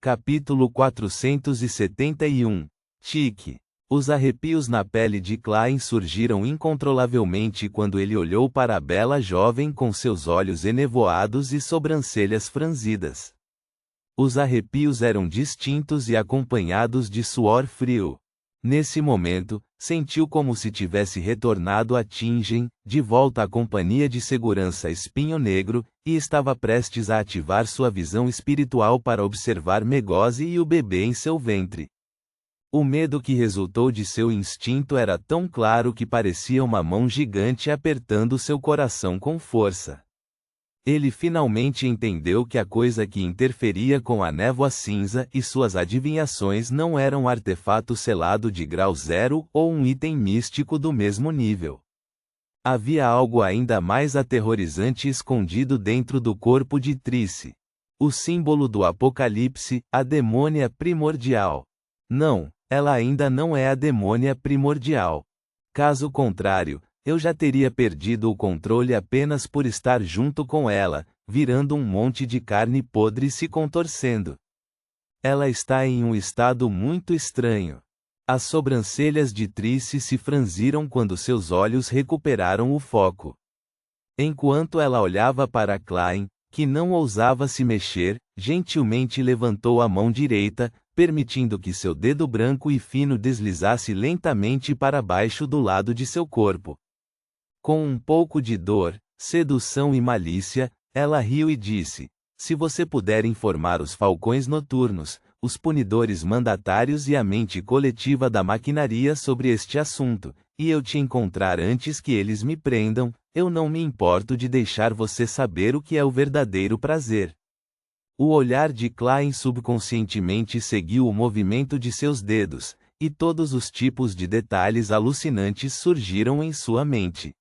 Capítulo 471. Tique. Os arrepios na pele de Klein surgiram incontrolavelmente quando ele olhou para a bela jovem com seus olhos enevoados e sobrancelhas franzidas. Os arrepios eram distintos e acompanhados de suor frio. Nesse momento, sentiu como se tivesse retornado a Tingen, de volta à companhia de segurança Espinho Negro, e estava prestes a ativar sua visão espiritual para observar Megose e o bebê em seu ventre. O medo que resultou de seu instinto era tão claro que parecia uma mão gigante apertando seu coração com força. Ele finalmente entendeu que a coisa que interferia com a névoa cinza e suas adivinhações não era um artefato selado de grau 0 ou um item místico do mesmo nível. Havia algo ainda mais aterrorizante escondido dentro do corpo de Trice. O símbolo do Apocalipse, a demônia primordial. Não, ela ainda não é a demônia primordial. Caso contrário, eu já teria perdido o controle apenas por estar junto com ela, virando um monte de carne podre se contorcendo. Ela está em um estado muito estranho. As sobrancelhas de Trice se franziram quando seus olhos recuperaram o foco. Enquanto ela olhava para Klein, que não ousava se mexer, gentilmente levantou a mão direita, permitindo que seu dedo branco e fino deslizasse lentamente para baixo do lado de seu corpo. Com um pouco de dor, sedução e malícia, ela riu e disse: "Se você puder informar os falcões noturnos, os punidores mandatários e a mente coletiva da maquinaria sobre este assunto, e eu te encontrar antes que eles me prendam, eu não me importo de deixar você saber o que é o verdadeiro prazer." O olhar de Klein subconscientemente seguiu o movimento de seus dedos, e todos os tipos de detalhes alucinantes surgiram em sua mente.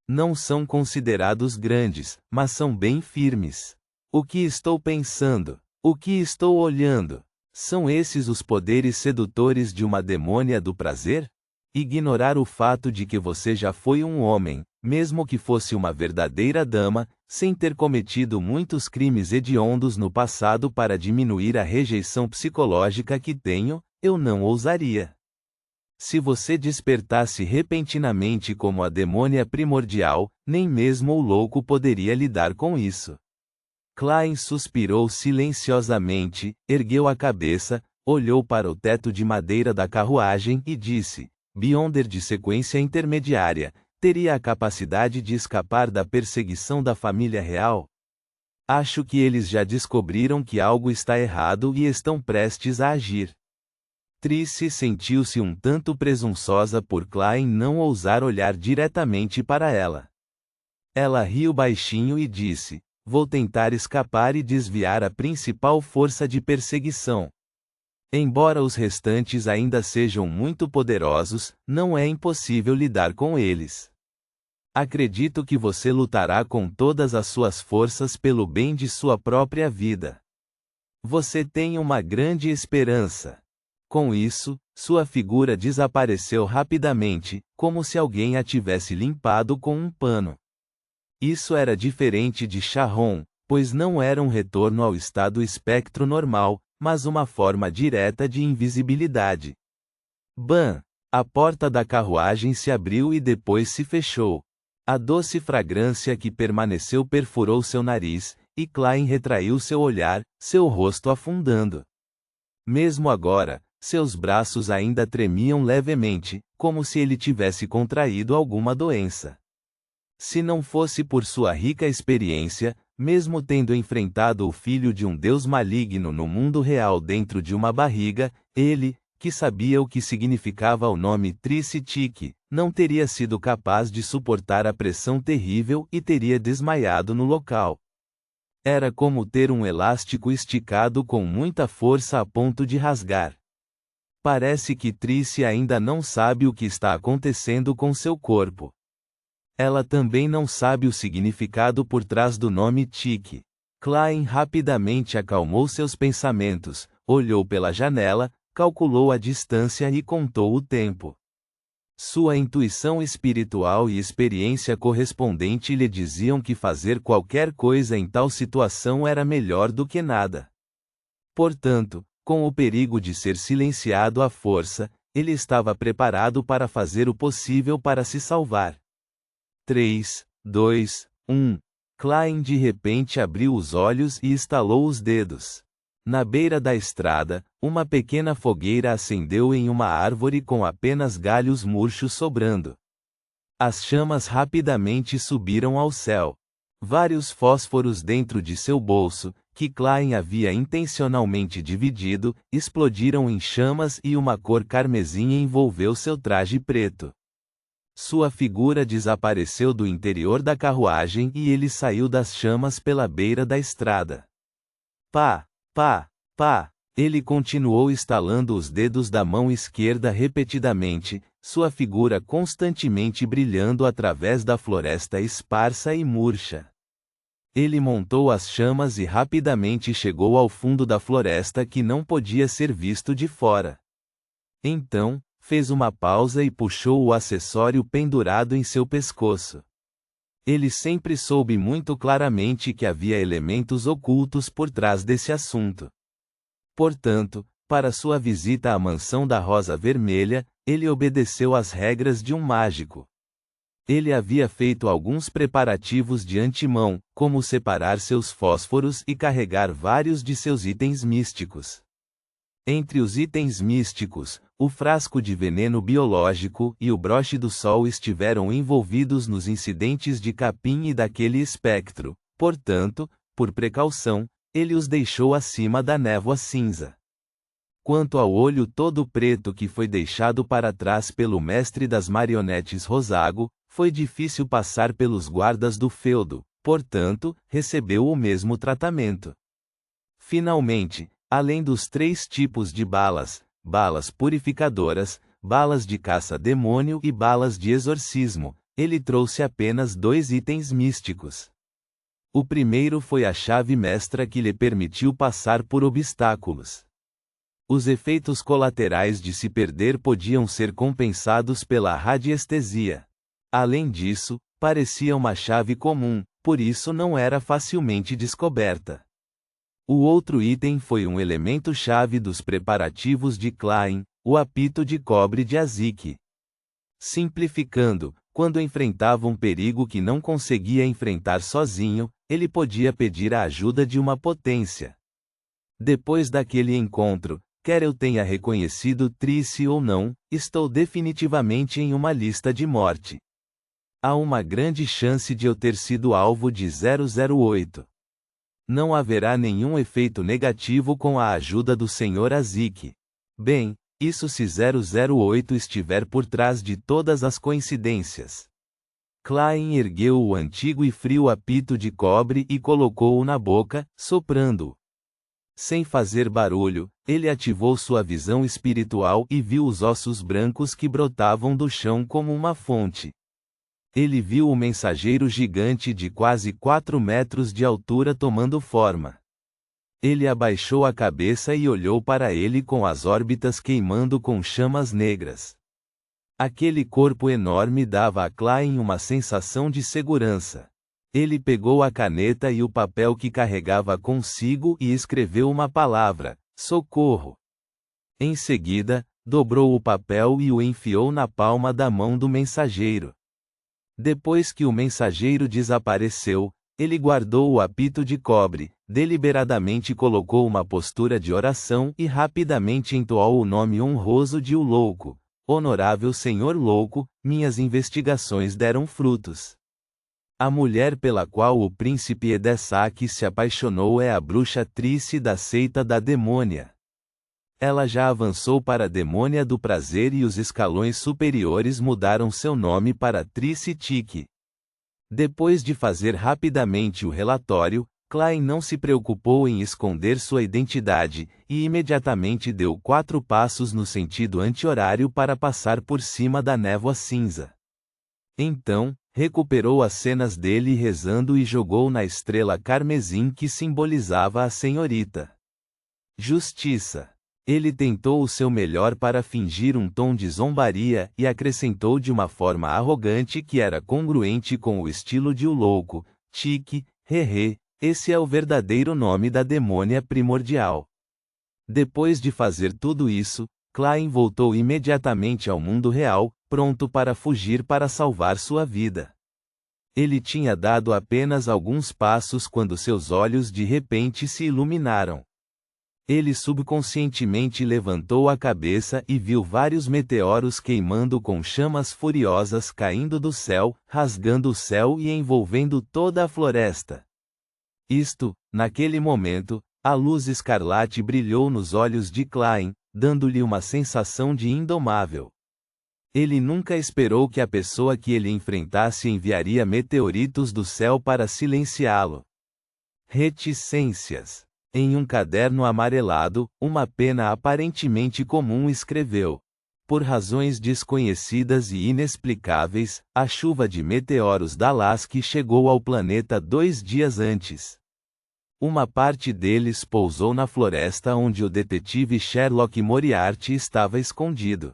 Não são considerados grandes, mas são bem firmes. O que estou pensando? O que estou olhando? São esses os poderes sedutores de uma demônia do prazer? Ignorar o fato de que você já foi um homem, mesmo que fosse uma verdadeira dama, sem ter cometido muitos crimes hediondos no passado para diminuir a rejeição psicológica que tenho, eu não ousaria. Se você despertasse repentinamente como a demônia primordial, nem mesmo o louco poderia lidar com isso. Klein suspirou silenciosamente, ergueu a cabeça, olhou para o teto de madeira da carruagem e disse: "Beyonder de sequência intermediária, teria a capacidade de escapar da perseguição da família real? Acho que eles já descobriram que algo está errado e estão prestes a agir." Trice sentiu-se um tanto presunçosa por Klein não ousar olhar diretamente para ela. Ela riu baixinho e disse: "Vou tentar escapar e desviar a principal força de perseguição. Embora os restantes ainda sejam muito poderosos, não é impossível lidar com eles. Acredito que você lutará com todas as suas forças pelo bem de sua própria vida. Você tem uma grande esperança." Com isso, sua figura desapareceu rapidamente, como se alguém a tivesse limpado com um pano. Isso era diferente de Sharon, pois não era um retorno ao estado espectro normal, mas uma forma direta de invisibilidade. Bam! A porta da carruagem se abriu e depois se fechou. A doce fragrância que permaneceu perfurou seu nariz, e Klein retraiu seu olhar, seu rosto afundando. Mesmo agora, seus braços ainda tremiam levemente, como se ele tivesse contraído alguma doença. Se não fosse por sua rica experiência, mesmo tendo enfrentado o filho de um deus maligno no mundo real dentro de uma barriga, ele, que sabia o que significava o nome Trice Tique, não teria sido capaz de suportar a pressão terrível e teria desmaiado no local. Era como ter um elástico esticado com muita força a ponto de rasgar. Parece que Trice ainda não sabe o que está acontecendo com seu corpo. Ela também não sabe o significado por trás do nome Tique. Klein rapidamente acalmou seus pensamentos, olhou pela janela, calculou a distância e contou o tempo. Sua intuição espiritual e experiência correspondente lhe diziam que fazer qualquer coisa em tal situação era melhor do que nada. Portanto, com o perigo de ser silenciado à força, ele estava preparado para fazer o possível para se salvar. 3, 2, 1. Klein de repente abriu os olhos e estalou os dedos. Na beira da estrada, uma pequena fogueira acendeu em uma árvore com apenas galhos murchos sobrando. As chamas rapidamente subiram ao céu. Vários fósforos dentro de seu bolso, que Klein havia intencionalmente dividido, explodiram em chamas e uma cor carmesim envolveu seu traje preto. Sua figura desapareceu do interior da carruagem e ele saiu das chamas pela beira da estrada. Pá, pá, pá! Ele continuou estalando os dedos da mão esquerda repetidamente, sua figura constantemente brilhando através da floresta esparsa e murcha. Ele montou as chamas e rapidamente chegou ao fundo da floresta que não podia ser visto de fora. Então, fez uma pausa e puxou o acessório pendurado em seu pescoço. Ele sempre soube muito claramente que havia elementos ocultos por trás desse assunto. Portanto, para sua visita à mansão da Rosa Vermelha, ele obedeceu às regras de um mágico. Ele havia feito alguns preparativos de antemão, como separar seus fósforos e carregar vários de seus itens místicos. Entre os itens místicos, o frasco de veneno biológico e o broche do sol estiveram envolvidos nos incidentes de Capim e daquele espectro, portanto, por precaução, ele os deixou acima da névoa cinza. Quanto ao olho todo preto que foi deixado para trás pelo mestre das marionetes Rosago, foi difícil passar pelos guardas do feudo, portanto, recebeu o mesmo tratamento. Finalmente, além dos 3 tipos de balas, balas purificadoras, balas de caça-demônio e balas de exorcismo, ele trouxe apenas 2 itens místicos. O primeiro foi a chave mestra que lhe permitiu passar por obstáculos. Os efeitos colaterais de se perder podiam ser compensados pela radiestesia. Além disso, parecia uma chave comum, por isso não era facilmente descoberta. O outro item foi um elemento-chave dos preparativos de Klein, o apito de cobre de Azik. Simplificando, quando enfrentava um perigo que não conseguia enfrentar sozinho, ele podia pedir a ajuda de uma potência. Depois daquele encontro, quer eu tenha reconhecido Trice ou não, estou definitivamente em uma lista de morte. Há uma grande chance de eu ter sido alvo de 008. Não haverá nenhum efeito negativo com a ajuda do Sr. Azik. Bem, isso se 008 estiver por trás de todas as coincidências. Klein ergueu o antigo e frio apito de cobre e colocou-o na boca, soprando-o. Sem fazer barulho, ele ativou sua visão espiritual e viu os ossos brancos que brotavam do chão como uma fonte. Ele viu o mensageiro gigante de quase 4 metros de altura tomando forma. Ele abaixou a cabeça e olhou para ele com as órbitas queimando com chamas negras. Aquele corpo enorme dava a Klein uma sensação de segurança. Ele pegou a caneta e o papel que carregava consigo e escreveu uma palavra: socorro. Em seguida, dobrou o papel e o enfiou na palma da mão do mensageiro. Depois que o mensageiro desapareceu, ele guardou o apito de cobre, deliberadamente colocou uma postura de oração e rapidamente entoou o nome honroso de O Louco. Honorável Senhor Louco, minhas investigações deram frutos. A mulher pela qual o príncipe Edessac se apaixonou é a bruxa Trice da seita da Demônia. Ela já avançou para a Demônia do Prazer e os escalões superiores mudaram seu nome para Trice Tique. Depois de fazer rapidamente o relatório, Klein não se preocupou em esconder sua identidade, e imediatamente deu 4 passos no sentido anti-horário para passar por cima da névoa cinza. Então, recuperou as cenas dele rezando e jogou na estrela carmesim que simbolizava a senhorita Justiça. Ele tentou o seu melhor para fingir um tom de zombaria e acrescentou de uma forma arrogante que era congruente com o estilo de O Louco: Tique, esse é o verdadeiro nome da demônia primordial. Depois de fazer tudo isso, Klein voltou imediatamente ao mundo real, pronto para fugir para salvar sua vida. Ele tinha dado apenas alguns passos quando seus olhos de repente se iluminaram. Ele subconscientemente levantou a cabeça e viu vários meteoros queimando com chamas furiosas caindo do céu, rasgando o céu e envolvendo toda a floresta. Naquele momento, a luz escarlate brilhou nos olhos de Klein, dando-lhe uma sensação de indomável. Ele nunca esperou que a pessoa que ele enfrentasse enviaria meteoritos do céu para silenciá-lo. Reticências. Em um caderno amarelado, uma pena aparentemente comum escreveu: por razões desconhecidas e inexplicáveis, a chuva de meteoros da Lasky chegou ao planeta 2 dias antes. Uma parte deles pousou na floresta onde o detetive Sherlock Moriarty estava escondido.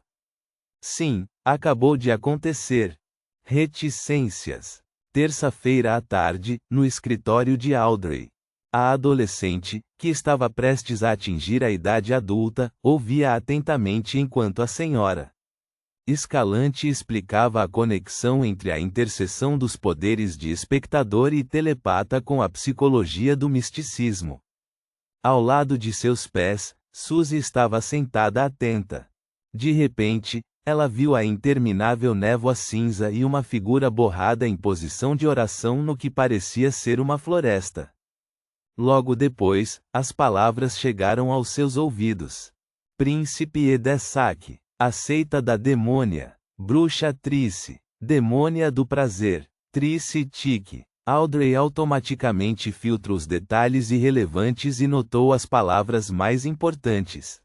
Sim, acabou de acontecer. Reticências. Terça-feira à tarde, no escritório de Audrey. A adolescente, que estava prestes a atingir a idade adulta, ouvia atentamente enquanto a senhora Escalante explicava a conexão entre a interseção dos poderes de espectador e telepata com a psicologia do misticismo. Ao lado de seus pés, Suzy estava sentada atenta. De repente, ela viu a interminável névoa cinza e uma figura borrada em posição de oração no que parecia ser uma floresta. Logo depois, as palavras chegaram aos seus ouvidos. Príncipe Edessac. A seita da demônia. Bruxa Trice. Demônia do prazer. Trice Tique. Audrey automaticamente filtra os detalhes irrelevantes e notou as palavras mais importantes.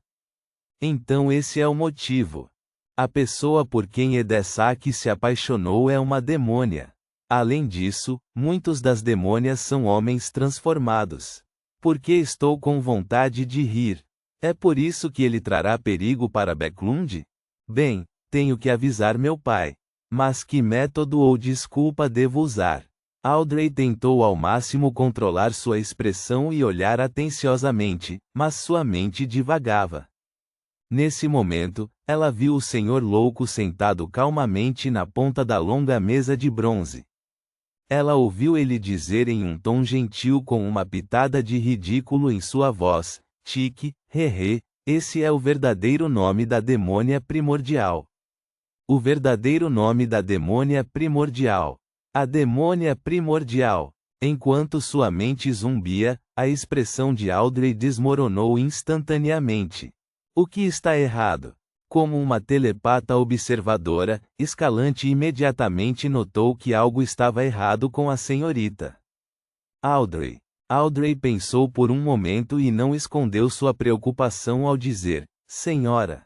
Então esse é o motivo. A pessoa por quem Edessac se apaixonou é uma demônia. Além disso, muitos das demônias são homens transformados. Porque estou com vontade de rir. É por isso que ele trará perigo para Backlund? Bem, tenho que avisar meu pai. Mas que método ou desculpa devo usar? Audrey tentou ao máximo controlar sua expressão e olhar atenciosamente, mas sua mente divagava. Nesse momento, ela viu o senhor louco sentado calmamente na ponta da longa mesa de bronze. Ela ouviu ele dizer em um tom gentil com uma pitada de ridículo em sua voz: Tique, esse é o verdadeiro nome da demônia primordial. O verdadeiro nome da demônia primordial. A demônia primordial. Enquanto sua mente zumbia, a expressão de Audrey desmoronou instantaneamente. O que está errado? Como uma telepata observadora, Escalante imediatamente notou que algo estava errado com a senhorita Audrey. Audrey pensou por um momento e não escondeu sua preocupação ao dizer: Senhora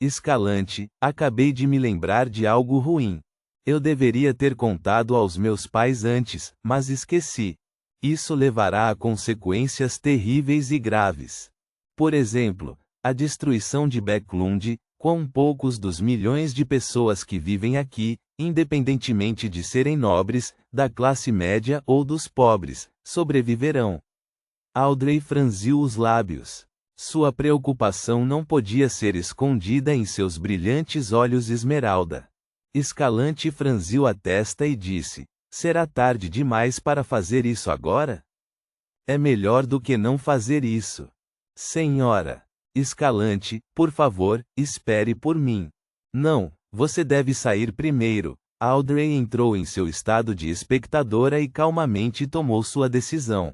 Escalante, acabei de me lembrar de algo ruim. Eu deveria ter contado aos meus pais antes, mas esqueci. Isso levará a consequências terríveis e graves. Por exemplo, a destruição de Backlund. Quão poucos dos milhões de pessoas que vivem aqui, independentemente de serem nobres, da classe média ou dos pobres, sobreviverão? Audrey franziu os lábios. Sua preocupação não podia ser escondida em seus brilhantes olhos esmeralda. Escalante franziu a testa e disse: será tarde demais para fazer isso agora? É melhor do que não fazer isso. Senhora Escalante, por favor, espere por mim. Não, você deve sair primeiro. Audrey entrou em seu estado de espectadora e calmamente tomou sua decisão.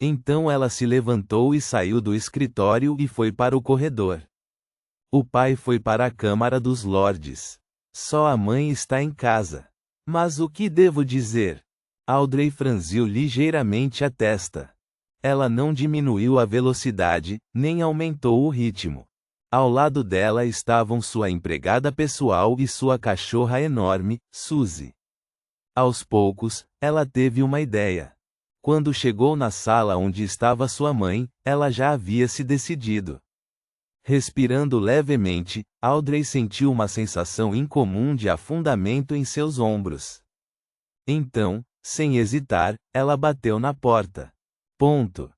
Então ela se levantou e saiu do escritório e foi para o corredor. O pai foi para a Câmara dos Lordes. Só a mãe está em casa. Mas o que devo dizer? Audrey franziu ligeiramente a testa. Ela não diminuiu a velocidade, nem aumentou o ritmo. Ao lado dela estavam sua empregada pessoal e sua cachorra enorme, Suzy. Aos poucos, ela teve uma ideia. Quando chegou na sala onde estava sua mãe, ela já havia se decidido. Respirando levemente, Audrey sentiu uma sensação incomum de afundamento em seus ombros. Então, sem hesitar, ela bateu na porta. Ponto.